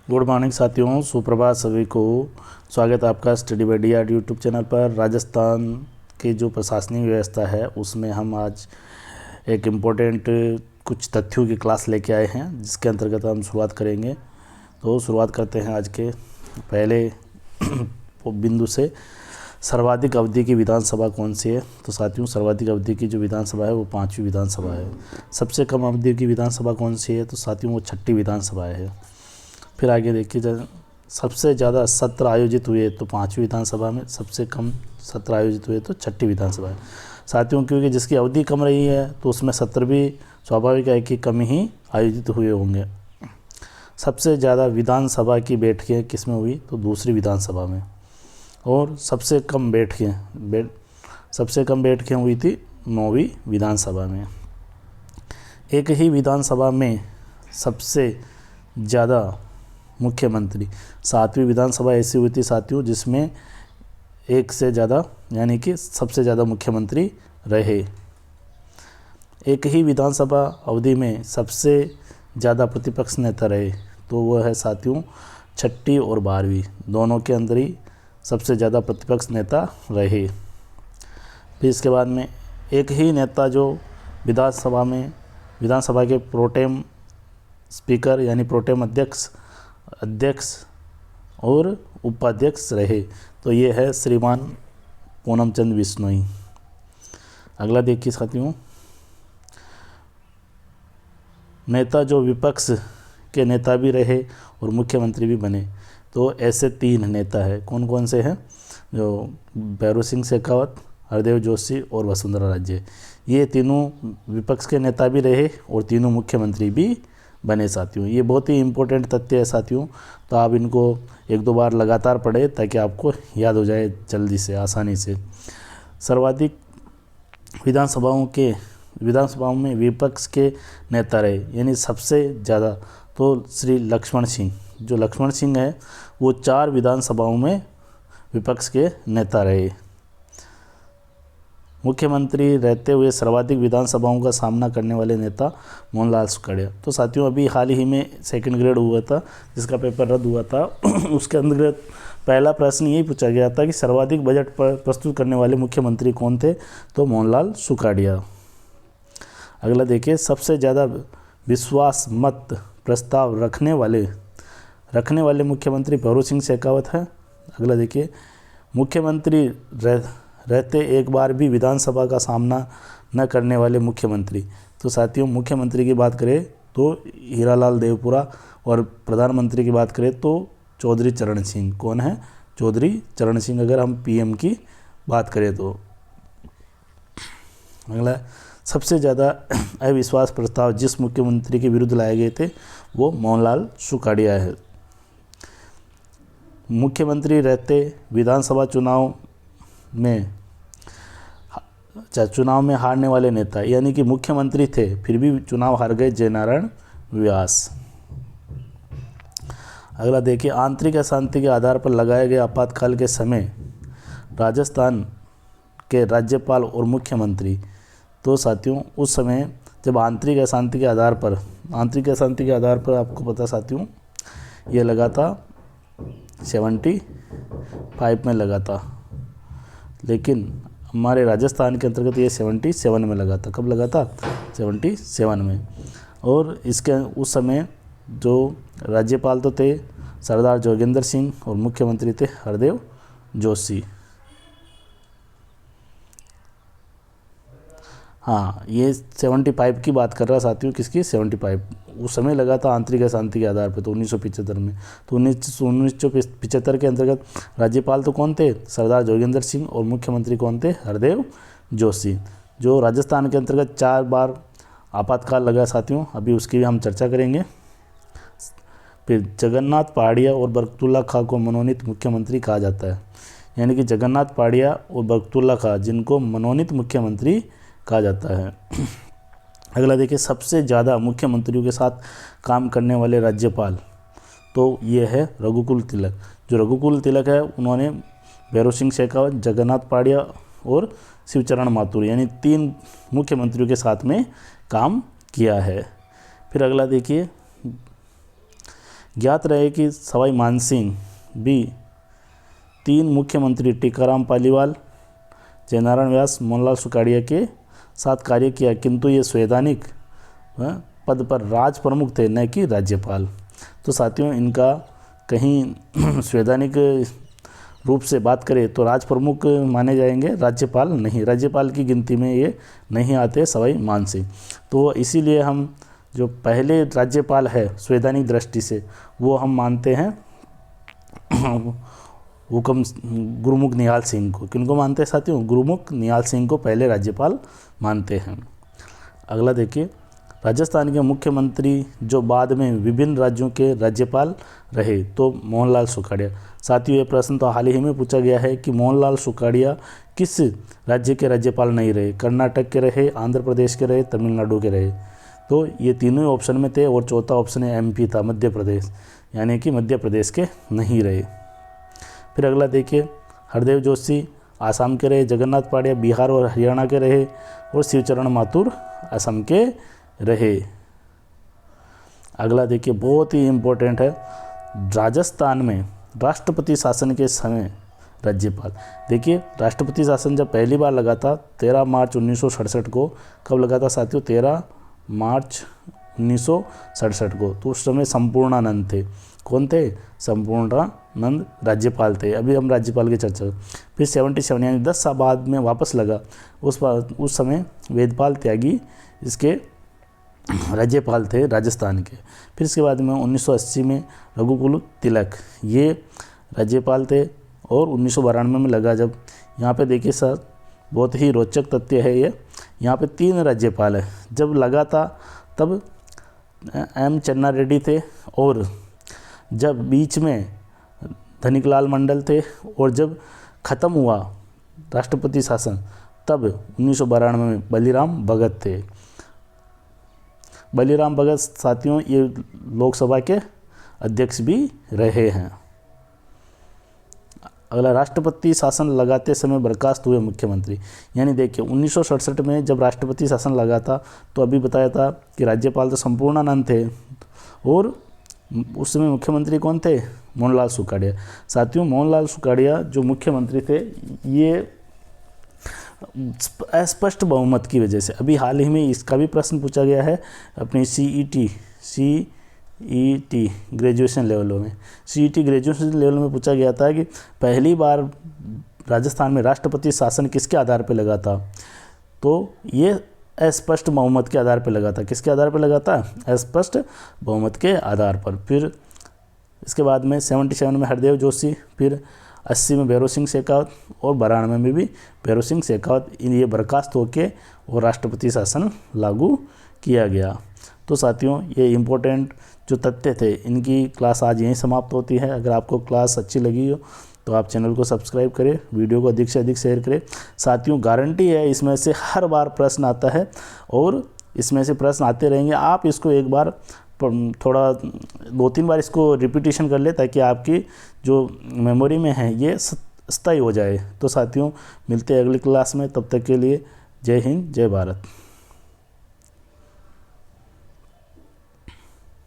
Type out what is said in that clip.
Good morning साथियों, सुप्रभात सभी को। स्वागत है आपका study by DR YouTube channel पर। राजस्थान की जो प्रशासनिक व्यवस्था है उसमें हम आज एक इम्पोर्टेंट कुछ तथ्यों की क्लास लेके आए हैं, जिसके अंतर्गत हम शुरुआत करेंगे। तो शुरुआत करते हैं आज के पहले बिंदु से। सर्वाधिक अवधि की विधानसभा कौन सी है? तो साथियों, सर्वाधिक अवधि की जो विधानसभा है वो 5वीं विधानसभा है। सबसे कम अवधि की विधानसभा कौन सी है? तो साथियों वो 6ठी विधानसभा है। फिर आगे देखिए, सबसे ज़्यादा सत्र आयोजित हुए तो 5वीं विधानसभा में, सबसे कम सत्र आयोजित हुए तो 6ठी विधानसभा है। साथियों, क्योंकि जिसकी अवधि कम रही है तो उसमें सत्र भी स्वाभाविक है कि कम ही आयोजित हुए होंगे। सबसे ज़्यादा विधानसभा की बैठकें किस में हुई? तो दूसरी विधानसभा में। और सबसे कम बैठकें हुई थी 9वीं विधानसभा में। एक ही विधानसभा में सबसे ज़्यादा मुख्यमंत्री, 7वीं विधानसभा ऐसी हुई थी साथियों जिसमें एक से ज़्यादा यानी कि सबसे ज़्यादा मुख्यमंत्री रहे। एक ही विधानसभा अवधि में सबसे ज़्यादा प्रतिपक्ष नेता रहे तो वह है साथियों 6ठी और 12वीं, दोनों के अंदर ही सबसे ज़्यादा प्रतिपक्ष नेता रहे। फिर इसके बाद में एक ही नेता जो विधानसभा के प्रोटेम स्पीकर यानी प्रोटेम अध्यक्ष और उपाध्यक्ष रहे, तो ये है श्रीमान पूनमचंद बिश्नोई। अगला देखिए साथियों, नेता जो विपक्ष के नेता भी रहे और मुख्यमंत्री भी बने, तो ऐसे 3 नेता है। कौन कौन से हैं? जो भैरों सिंह शेखावत, हरदेव जोशी और वसुंधरा राजे। ये तीनों विपक्ष के नेता भी रहे और तीनों मुख्यमंत्री भी बने साथियों। ये बहुत ही इम्पोर्टेंट तथ्य है साथियों, तो आप इनको 1-2 बार लगातार पढ़ें ताकि आपको याद हो जाए जल्दी से, आसानी से। सर्वाधिक विधानसभाओं में विपक्ष के नेता रहे यानी सबसे ज़्यादा, तो श्री लक्ष्मण सिंह। जो लक्ष्मण सिंह है वो 4 विधानसभाओं में विपक्ष के नेता रहे। मुख्यमंत्री रहते हुए सर्वाधिक विधानसभाओं का सामना करने वाले नेता मोहनलाल सुखाड़िया। तो साथियों, अभी हाल ही में 2nd ग्रेड हुआ था जिसका पेपर रद्द हुआ था उसके अंतर्गत पहला प्रश्न यही पूछा गया था कि सर्वाधिक बजट पर प्रस्तुत करने वाले मुख्यमंत्री कौन थे? तो मोहनलाल सुखाड़िया। अगला देखिए, सबसे ज़्यादा विश्वास मत प्रस्ताव रखने वाले मुख्यमंत्री भैरों सिंह शेखावत है। अगला देखिए, मुख्यमंत्री रहते एक बार भी विधानसभा का सामना न करने वाले मुख्यमंत्री। तो साथियों, मुख्यमंत्री की बात करें तो हीरालाल देवपुरा और प्रधानमंत्री की बात करें तो चौधरी चरण सिंह। कौन है? चौधरी चरण सिंह, अगर हम पीएम की बात करें तो। अगला, सबसे ज़्यादा अविश्वास प्रस्ताव जिस मुख्यमंत्री के विरुद्ध लाए गए थे वो मोहनलाल सुखाड़िया है। मुख्यमंत्री रहते विधानसभा चुनाव में हारने वाले नेता, यानी कि मुख्यमंत्री थे फिर भी चुनाव हार गए, जयनारायण व्यास। अगला देखिए, आंतरिक अशांति के आधार पर लगाए गए आपातकाल के समय राजस्थान के राज्यपाल और मुख्यमंत्री। तो साथियों, उस समय जब आंतरिक अशांति के आधार पर आपको पता साथियों ये लगा था 75 में लगा था, लेकिन हमारे राजस्थान के अंतर्गत ये 77 में लगा था। कब लगा था? 77 में। और इसके उस समय जो राज्यपाल तो थे सरदार जोगेंद्र सिंह और मुख्यमंत्री थे हरदेव जोशी। हाँ, ये 75 की बात कर रहा साथियों। किसकी? 75 उस समय लगा था आंतरिक अशांति के आधार पर, तो 1975 में। तो 1975 के अंतर्गत राज्यपाल तो कौन थे? सरदार जोगेंद्र सिंह और मुख्यमंत्री कौन थे? हरदेव जोशी। जो राजस्थान के अंतर्गत 4 बार आपातकाल लगा साथियों, अभी उसकी भी हम चर्चा करेंगे। फिर जगन्नाथ पहाड़िया और बरकतुल्ला खां को मनोनीत मुख्यमंत्री कहा जाता है, यानी कि जगन्नाथ पहाड़िया और बरकतुल्ला खां जिनको मनोनीत मुख्यमंत्री कहा जाता है। अगला देखिए, सबसे ज़्यादा मुख्यमंत्रियों के साथ काम करने वाले राज्यपाल, तो ये है रघुकुल तिलक। जो रघुकुल तिलक है उन्होंने भैरों सिंह शेखावत, जगन्नाथ पहाड़िया और शिवचरण माथुर यानी 3 मुख्यमंत्रियों के साथ में काम किया है। फिर अगला देखिए, ज्ञात रहे कि सवाई मानसिंह भी 3 मुख्यमंत्री टीकाराम पालीवाल, जयनारायण व्यास, मोहनलाल सुखाड़िया के साथ कार्य किया, किंतु ये संवैधानिक पद पर राज प्रमुख थे, न कि राज्यपाल। तो साथियों, इनका कहीं संवैधानिक रूप से बात करें तो राज प्रमुख माने जाएंगे, राज्यपाल नहीं। राज्यपाल की गिनती में ये नहीं आते सवाई मानसिंह। तो इसीलिए हम जो पहले राज्यपाल है संवैधानिक दृष्टि से, वो हम मानते हैं हुक्म गुरुमुख निहाल सिंह को। किनको मानते हैं साथियों? गुरुमुख निहाल सिंह को पहले राज्यपाल मानते हैं। अगला देखिए, राजस्थान के मुख्यमंत्री जो बाद में विभिन्न राज्यों के राज्यपाल रहे, तो मोहनलाल सुखाड़िया। साथियों, ये प्रश्न तो हाल ही में पूछा गया है कि मोहनलाल सुखाड़िया किस राज्य के राज्यपाल नहीं रहे? कर्नाटक के रहे, आंध्र प्रदेश के रहे, तमिलनाडु के रहे। तो ये तीनों ही ऑप्शन में थे और चौथा ऑप्शन है MP था, मध्य प्रदेश, यानी कि मध्य प्रदेश के नहीं रहे। फिर अगला देखिए, हरदेव जोशी आसाम के रहे, जगन्नाथ पाटिया बिहार और हरियाणा के रहे, और शिवचरण माथुर असम के रहे। अगला देखिए, बहुत ही इम्पोर्टेंट है, राजस्थान में राष्ट्रपति शासन के समय राज्यपाल। देखिए, राष्ट्रपति शासन जब पहली बार लगा था 13 मार्च 1967 को। कब लगा था साथियों? 13 मार्च 1967 को। तो उस समय संपूर्णानंद थे। कौन थे? संपूर्णानंद राज्यपाल थे। अभी हम राज्यपाल की चर्चा। फिर 77 यानी 10 साल बाद में वापस लगा। उस समय वेदपाल त्यागी इसके राज्यपाल थे राजस्थान के। फिर इसके बाद में 1980 में रघुकुल तिलक ये राज्यपाल थे, और 1992 में लगा जब। यहाँ पे देखिए सर, बहुत ही रोचक तथ्य है ये। यहाँ पे 3 राज्यपाल है। जब लगा था तब M चन्ना रेड्डी थे, और जब बीच में धनिकलाल मंडल थे, और जब ख़त्म हुआ राष्ट्रपति शासन तब 1992 में बलीराम भगत थे। बलीराम भगत साथियों ये लोकसभा के अध्यक्ष भी रहे हैं। अगला, राष्ट्रपति शासन लगाते समय बर्खास्त हुए मुख्यमंत्री। यानी देखिए 1967 में जब राष्ट्रपति शासन लगा था तो अभी बताया था कि राज्यपाल तो संपूर्णानंद थे, और उस समय मुख्यमंत्री कौन थे? मोहनलाल सुखाड़िया। साथियों, मोहनलाल सुखाड़िया जो मुख्यमंत्री थे, ये अस्पष्ट बहुमत की वजह से, अभी हाल ही में इसका भी प्रश्न पूछा गया है अपनी CET ग्रेजुएशन लेवलों में। CET ग्रेजुएशन लेवल में पूछा गया था कि पहली बार राजस्थान में राष्ट्रपति शासन किसके आधार पर लगा था? तो ये अस्पष्ट बहुमत के आधार पर लगा था। किसके आधार पर लगा था? अस्पष्ट बहुमत के आधार पर। फिर इसके बाद में 77 में हरदेव जोशी, फिर 80 में भैरव सिंह शेखावत, और 92 में भी भैरव सिंह शेखावत, ये बर्खास्त होकर और राष्ट्रपति शासन लागू किया गया। तो साथियों, ये इम्पोर्टेंट जो तथ्य थे, इनकी क्लास आज यहीं समाप्त होती है। अगर आपको क्लास अच्छी लगी हो तो आप चैनल को सब्सक्राइब करें, वीडियो को अधिक से अधिक शेयर करें। साथियों, गारंटी है इसमें से हर बार प्रश्न आता है, और इसमें से प्रश्न आते रहेंगे। आप इसको एक बार थोड़ा 2-3 बार इसको रिपीटिशन कर ले, ताकि आपकी जो मेमोरी में है ये स्थायी हो जाए। तो साथियों, मिलते हैं अगली क्लास में। तब तक के लिए जय हिंद, जय भारत।